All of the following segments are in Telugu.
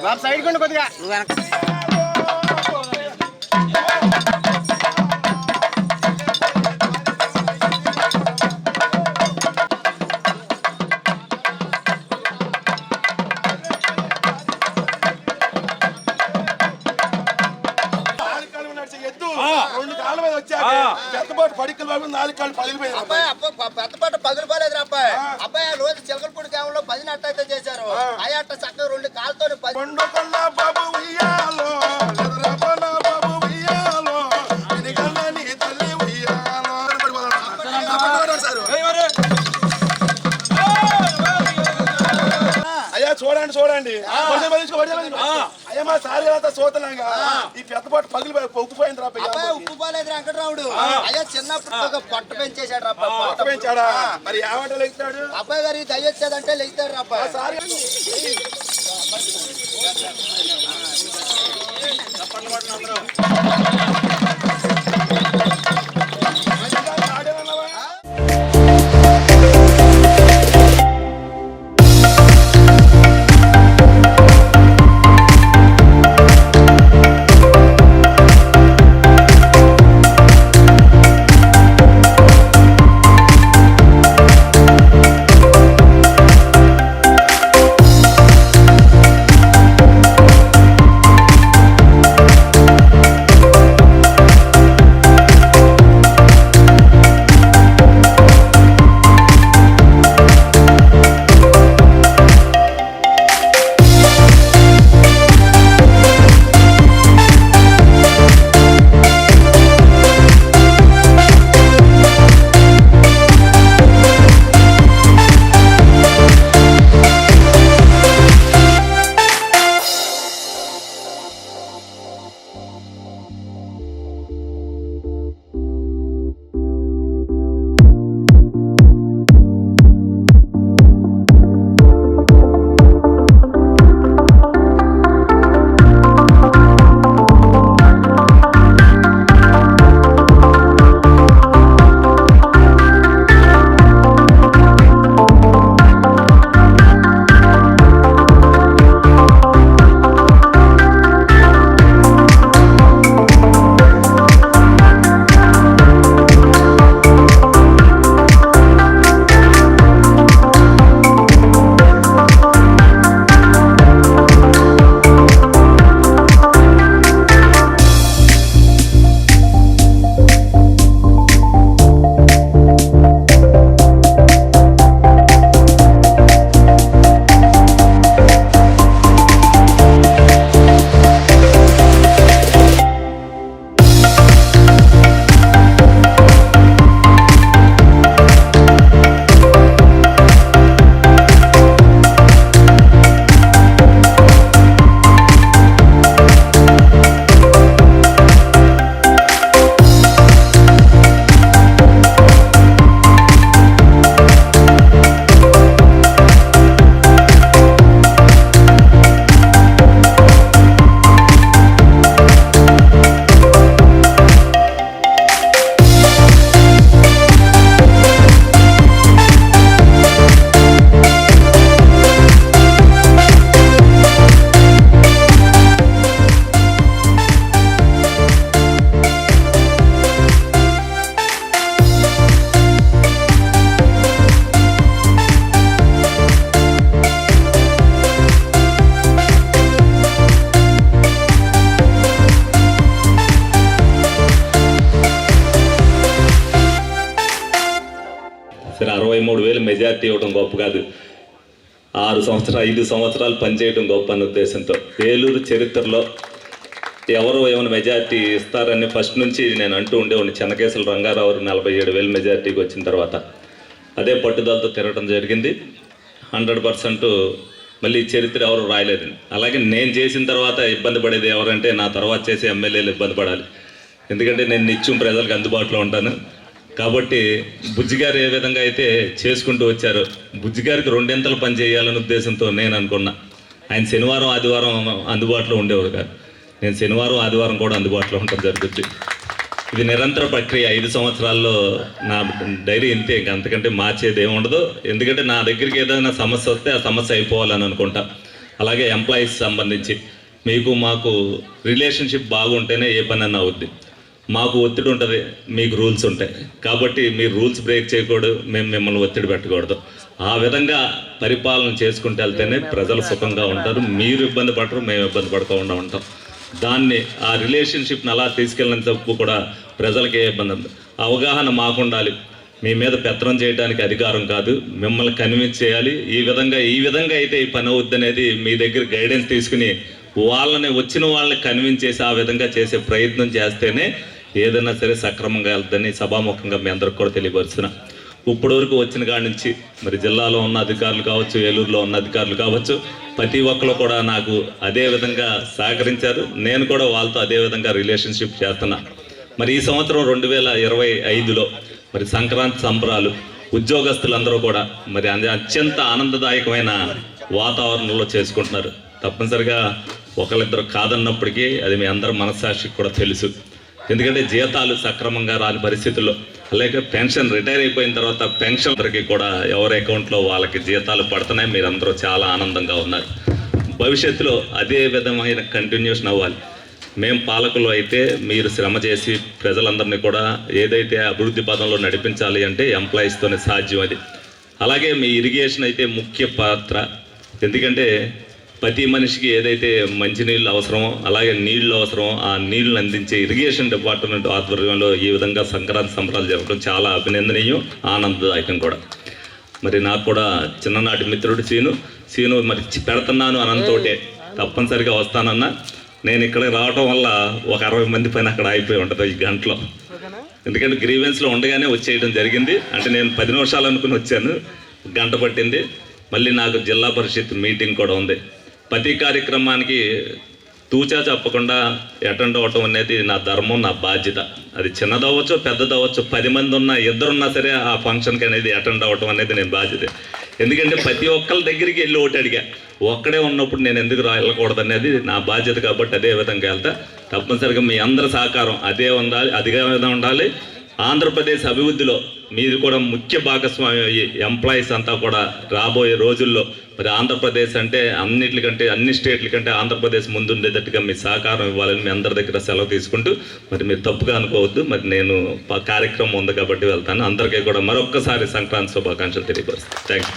బాబు సైడ్ కొండ కొద్దిగా పెద్దపాటు 10 రూపాయలు అబ్బాయి అబ్బాయి రోజు చిలకలపూడి గ్రామంలో 10 అట్ట అయితే చేశారు ఆ అట్ట చక్కగా 2 కాళ్ళతో అయ్యా చూడండి చూడండి అయ్యా మా సార్ అంతా సోతలాగా ఈ పెద్ద పాటు పగిలి ఉప్పుపోయింది రా అబ్బాయి ఉప్పు పోలేదు వెంకటరాముడు. అయ్యా చిన్నప్పుడు ఒక పొట్ట పెంచేశాడు రా. పొట్ట పెంచాడా? మరి ఏమంట లెగుతాడు అబ్బాయి గారి దయ వచ్చేదంటే లెగుతాడు రా అబ్బాయి. సార్ సరే 63,000 మెజార్టీ ఇవ్వడం గొప్ప కాదు, 5 సంవత్సరాలు పనిచేయడం గొప్ప అన్న ఉద్దేశంతో ఏలూరు చరిత్రలో ఎవరు ఏమైనా మెజార్టీ ఇస్తారని ఫస్ట్ నుంచి నేను అంటూ ఉండేవాడిని. చెన్నకేశల రంగారావు 47,000 మెజార్టీకి వచ్చిన తర్వాత అదే పట్టుదలతో తిరగడం జరిగింది. 100% మళ్ళీ చరిత్ర ఎవరు రాయలేదు. అలాగే నేను చేసిన తర్వాత ఇబ్బంది పడేది ఎవరంటే నా తర్వాత చేసే ఎమ్మెల్యేలు ఇబ్బంది పడాలి. ఎందుకంటే నేను నిత్యం ప్రజలకు అందుబాటులో ఉంటాను. కాబట్టి బుజ్జిగారు ఏ విధంగా అయితే చేసుకుంటూ వచ్చారో బుజ్జిగారికి 2 పని చేయాలనే ఉద్దేశంతో నేను అనుకున్నా. ఆయన శనివారం ఆదివారం అందుబాటులో ఉండేవారు కాదు, నేను శనివారం ఆదివారం కూడా అందుబాటులో ఉండడం జరుగుతుంది. ఇది నిరంతర ప్రక్రియ. 5 సంవత్సరాల్లో నా డైరీ ఇంతే, ఇంక అంతకంటే మార్చేది ఏముండదు. ఎందుకంటే నా దగ్గరికి ఏదైనా సమస్య వస్తే ఆ సమస్య అయిపోవాలని అనుకుంటా. అలాగే ఎంప్లాయీస్ సంబంధించి మీకు మాకు రిలేషన్షిప్ బాగుంటేనే ఏ పని అన్నా అవుద్ది. మాకు ఒత్తిడి ఉంటుంది, మీకు రూల్స్ ఉంటాయి. కాబట్టి మీరు రూల్స్ బ్రేక్ చేయకూడదు, మేము మిమ్మల్ని ఒత్తిడి పెట్టకూడదు. ఆ విధంగా పరిపాలన చేసుకుంటూ వెళ్తేనే ప్రజలు సుఖంగా ఉంటారు, మీరు ఇబ్బంది పడరు, మేము ఇబ్బంది పడకుండా ఉంటాం. దాన్ని ఆ రిలేషన్షిప్ని అలా తీసుకెళ్ళినంతపు కూడా ప్రజలకి ఏ ఇబ్బంది ఉంది. అవగాహన మాకుండాలి. మీ మీద పెత్తనం చేయడానికి అధికారం కాదు, మిమ్మల్ని కన్విన్స్ చేయాలి. ఈ విధంగా అయితే ఈ పని అవుద్ది అనేది మీ దగ్గర గైడెన్స్ తీసుకుని వాళ్ళని వచ్చిన వాళ్ళని కన్విన్స్ చేసి ఆ విధంగా చేసే ప్రయత్నం చేస్తేనే ఏదైనా సరే సక్రమంగా వెళ్తుందని సభాముఖంగా మీ అందరికి కూడా తెలియపరుస్తున్నా. ఇప్పటి వరకు వచ్చిన కాడి నుంచి మరి జిల్లాలో ఉన్న అధికారులు కావచ్చు, ఏలూరులో ఉన్న అధికారులు కావచ్చు, ప్రతి ఒక్కరు కూడా నాకు అదే విధంగా సహకరించారు. నేను కూడా వాళ్ళతో అదే విధంగా రిలేషన్షిప్ చేస్తున్నా. మరి ఈ సంవత్సరం 2025లో మరి సంక్రాంతి సంబరాలు ఉద్యోగస్తులందరూ కూడా మరి అత్యంత ఆనందదాయకమైన వాతావరణంలో చేసుకుంటున్నారు. తప్పనిసరిగా ఒకళ్ళిద్దరు కాదన్నప్పటికీ అది మీ అందరి మనస్సాక్షికి కూడా తెలుసు. ఎందుకంటే జీతాలు సక్రమంగా రాని పరిస్థితుల్లో, అలాగే పెన్షన్ రిటైర్ అయిపోయిన తర్వాత పెన్షన్లకి కూడా ఎవరి అకౌంట్లో వాళ్ళకి జీతాలు పడుతున్నాయి. మీరందరూ చాలా ఆనందంగా ఉన్నారు. భవిష్యత్తులో అదే విధమైన కంటిన్యూషన్ అవ్వాలి. మేము పాలకులు అయితే మీరు శ్రమ చేసి ప్రజలందరినీ కూడా ఏదైతే అభివృద్ధి పదంలో నడిపించాలి అంటే ఎంప్లాయీస్తోనే సాధ్యం అది. అలాగే మీ ఇరిగేషన్ అయితే ముఖ్య పాత్ర. ఎందుకంటే ప్రతి మనిషికి ఏదైతే మంచినీళ్ళు అవసరమో, అలాగే నీళ్లు అవసరమో, ఆ నీళ్లను అందించే ఇరిగేషన్ డిపార్ట్మెంట్ ఆధ్వర్యంలో ఈ విధంగా సంక్రాంతి సంబరాలు జరగడం చాలా అభినందనీయం, ఆనందదాయకం కూడా. మరి నాకు కూడా చిన్ననాటి మిత్రుడు సీను మరి పెడుతున్నాను అనంతోటే తప్పనిసరిగా వస్తానన్నా. నేను ఇక్కడికి రావడం వల్ల ఒక 60 మంది పైన అక్కడ అయిపోయి ఉంటుంది ఈ గంటలో. ఎందుకంటే గ్రీవెన్స్లో ఉండగానే వచ్చేయడం జరిగింది. అంటే నేను 10 నిమిషాలు అనుకుని వచ్చాను, గంట పట్టింది. మళ్ళీ నాకు జిల్లా పరిషత్ మీటింగ్ కూడా ఉంది. ప్రతి కార్యక్రమానికి తూచా చెప్పకుండా అటెండ్ అవ్వటం అనేది నా ధర్మం, నా బాధ్యత. అది చిన్నదవ్వచ్చు, పెద్దదవ్వచ్చు, 10 మంది ఉన్నా, ఇద్దరున్నా సరే ఆ ఫంక్షన్కి అనేది అటెండ్ అవ్వటం అనేది నేను బాధ్యత. ఎందుకంటే ప్రతి ఒక్కరి దగ్గరికి వెళ్ళి ఒకటి అడిగా, ఒక్కడే ఉన్నప్పుడు నేను ఎందుకు వెళ్ళకూడదు అనేది నా బాధ్యత. కాబట్టి అదే విధంగా వెళ్తా. తప్పనిసరిగా మీ అందరి సహకారం అదే ఉండాలి, అదిగా ఉండాలి. ఆంధ్రప్రదేశ్ అభివృద్ధిలో మీరు కూడా ముఖ్య భాగస్వామి ఎంప్లాయీస్ అంతా కూడా రాబోయే రోజుల్లో మరి ఆంధ్రప్రదేశ్ అంటే అన్నిటికంటే, అన్ని స్టేట్ల కంటే ఆంధ్రప్రదేశ్ ముందుండేటట్టుగా మీ సహకారం ఇవ్వాలని మీ అందరి దగ్గర సెలవు తీసుకుంటూ, మరి మీరు తప్పుగా అనుకోవద్దు. మరి నేను కార్యక్రమం ఉంది కాబట్టి వెళ్తాను. అందరికీ కూడా మరొక్కసారి సంక్రాంతి శుభాకాంక్షలు తెలియపరుస్తాను. Thank you.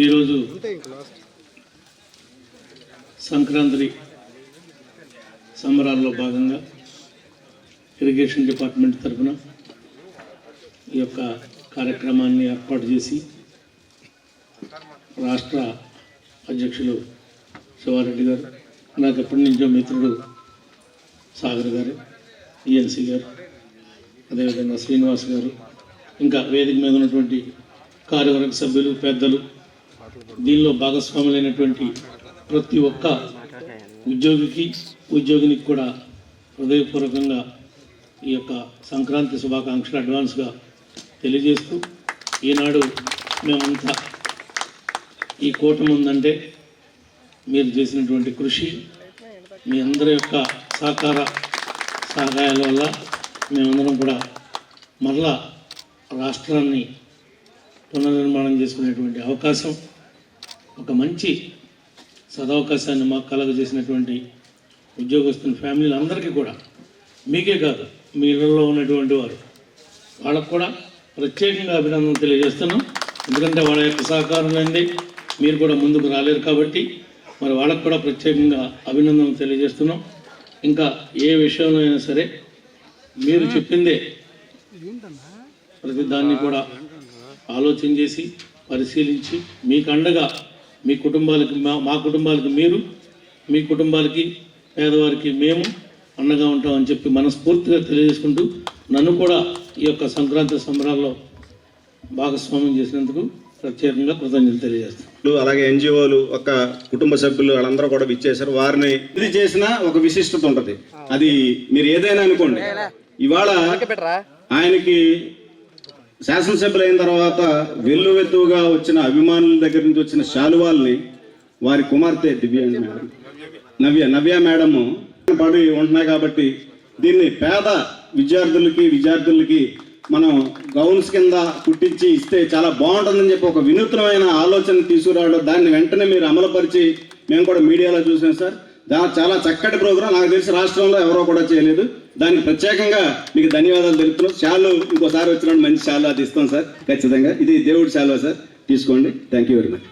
ఈరోజు సంక్రాంతి సంబరాల్లో భాగంగా ఇరిగేషన్ డిపార్ట్మెంట్ తరఫున ఈ యొక్క కార్యక్రమాన్ని ఏర్పాటు చేసి రాష్ట్ర అధ్యక్షులు శివారెడ్డి గారు, నాకు ఎప్పటి నుంచో మిత్రుడు సాగర్ గారు, ఈఎన్సీ గారు, అదేవిధంగా శ్రీనివాస్ గారు, ఇంకా వేదిక మీద ఉన్నటువంటి కార్యవర్గ సభ్యులు, పెద్దలు, దీనిలో భాగస్వాములైనటువంటి ప్రతి ఒక్క ఉద్యోగినికి కూడా హృదయపూర్వకంగా ఈ యొక్క సంక్రాంతి శుభాకాంక్షలు అడ్వాన్స్గా తెలియజేస్తూ, ఈనాడు మేమంతా ఈ కూటమి ఉందంటే మీరు చేసినటువంటి కృషి, మీ అందరి యొక్క సహకారాల వల్ల మేమందరం కూడా మరలా రాష్ట్రాన్ని పునర్నిర్మాణం చేసుకునేటువంటి అవకాశం, ఒక మంచి సదవకాశాన్ని మాకు కలగజేసినటువంటి ఉద్యోగస్తుల ఫ్యామిలీలు అందరికీ కూడా, మీకే కాదు మీ ఇళ్లలో ఉన్నటువంటి వారు, వాళ్ళకు కూడా ప్రత్యేకంగా అభినందనలు తెలియజేస్తున్నాం. ఎందుకంటే వాళ్ళ యొక్క సహకారం లేనిది మీరు కూడా ముందుకు రాలేరు కాబట్టి మరి వాళ్ళకు కూడా ప్రత్యేకంగా అభినందనలు తెలియజేస్తున్నాం. ఇంకా ఏ విషయంలో అయినా సరే మీరు చెప్పిందే ప్రతి దాన్ని కూడా ఆలోచన చేసి పరిశీలించి మీకు అండగా మీ కుటుంబాలకి మా కుటుంబాలకి మీరు, మీ కుటుంబాలకి పేదవారికి మేము అండగా ఉంటామని చెప్పి మనస్ఫూర్తిగా తెలియజేసుకుంటూ, నన్ను కూడా ఈ యొక్క సంక్రాంతి సంబరాల్లో భాగస్వామ్యం చేసినందుకు ప్రత్యేకంగా కృతజ్ఞతలు తెలియజేస్తాం. అలాగే ఎన్జిఓలు ఒక కుటుంబ సభ్యులు వాళ్ళందరూ కూడా విచ్చేశారు. వారిని ఇది చేసిన ఒక విశిష్టత ఉంటుంది. అది మీరు ఏదైనా అనుకోండి. ఇవాళ ఆయనకి శాసనసభ్యులు అయిన తర్వాత వెల్లువెత్తుగా వచ్చిన అభిమానుల దగ్గర నుంచి వచ్చిన శాలువాల్ని వారి కుమార్తె నవ్య మేడము పడి ఉంటున్నాయి. కాబట్టి దీన్ని పేద విద్యార్థులకి మనం గౌన్స్ కింద కుట్టించి ఇస్తే చాలా బాగుంటుందని చెప్పి ఒక వినూత్నమైన ఆలోచన తీసుకురావడం, దాన్ని వెంటనే మీరు అమలుపరిచి మేము కూడా మీడియాలో చూసాం సార్. చాలా చక్కటి ప్రోగ్రాం. నాకు తెలిసి రాష్ట్రంలో ఎవరో కూడా చేయలేదు. దానికి ప్రత్యేకంగా మీకు ధన్యవాదాలు తెలుపుతున్నాం. శాలు ఇంకోసారి వచ్చినప్పుడు మంచి శాలు అది ఇస్తాం సార్ ఖచ్చితంగా. ఇది దేవుడి శాలువా సార్, తీసుకోండి. Thank you very much.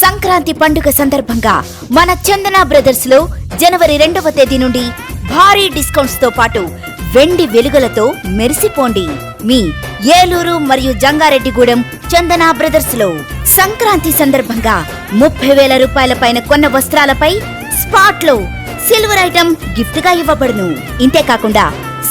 Sankranti పండుగ సందర్భంగా మన చందన బ్రదర్స్ లో జనవరి 2వ తేదీ నుండి భారీ డిస్కౌంట్స్ తో పాటు వెండి వెలుగులతో మెరిసిపోండి. మీ ఏలూరు మరియు జంగారెడ్డిగూడెం చందన బ్రదర్స్ లో సంక్రాంతి సందర్భంగా 30,000 రూపాయల పైన కొన్న వస్త్రాలపై స్పాట్ లో సిల్వర్ ఐటమ్ గిఫ్ట్ గా ఇవ్వబడును. ఇంతేకాకుండా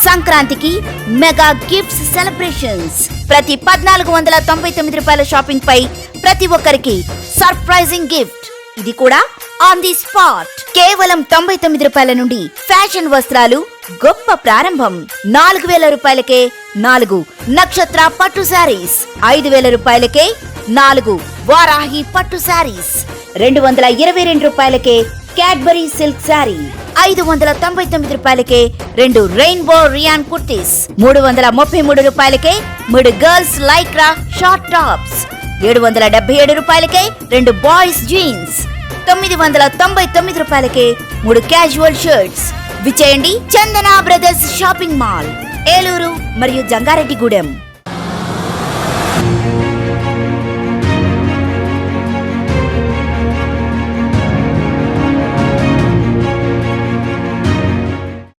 సంక్రాంతికి మెగా గిఫ్ట్స్ సెలబ్రేషన్స్. ప్రతి 1,499 రూపాయల షాపింగ్ పై ప్రతి ఒక్కరికి సర్ప్రైజింగ్ గిఫ్ట్. ఇది కూడా ఆన్ ది స్పాట్. కేవలం 99 రూపాయల నుండి ఫ్యాషన్ వస్త్రాలు గొప్ప ప్రారంభం. 4,000 రూపాయలకే 4 నక్షత్ర పట్టు శారీస్, 5,000 రూపాయలకే 4 వారాహి పట్టు శారీస్, 222 రూపాయలకే క్యాడ్బరీ సిల్క్ శారీ, 599 రూపాయలకే 2 రెయిన్బో రియాన్ కుర్తీస్, 333 రూపాయలకే 3 గర్ల్స్ లైక్రా షార్ట్ టాప్స్, 777 రూపాయలకే 2 బాయ్స్ జీన్స్, 999 రూపాయలకే 3 క్యాజువల్ షర్ట్స్. విచేయండి చందన బ్రదర్స్ షాపింగ్ మాల్, ఏలూరు మరియు జంగారెడ్డిగూడెం.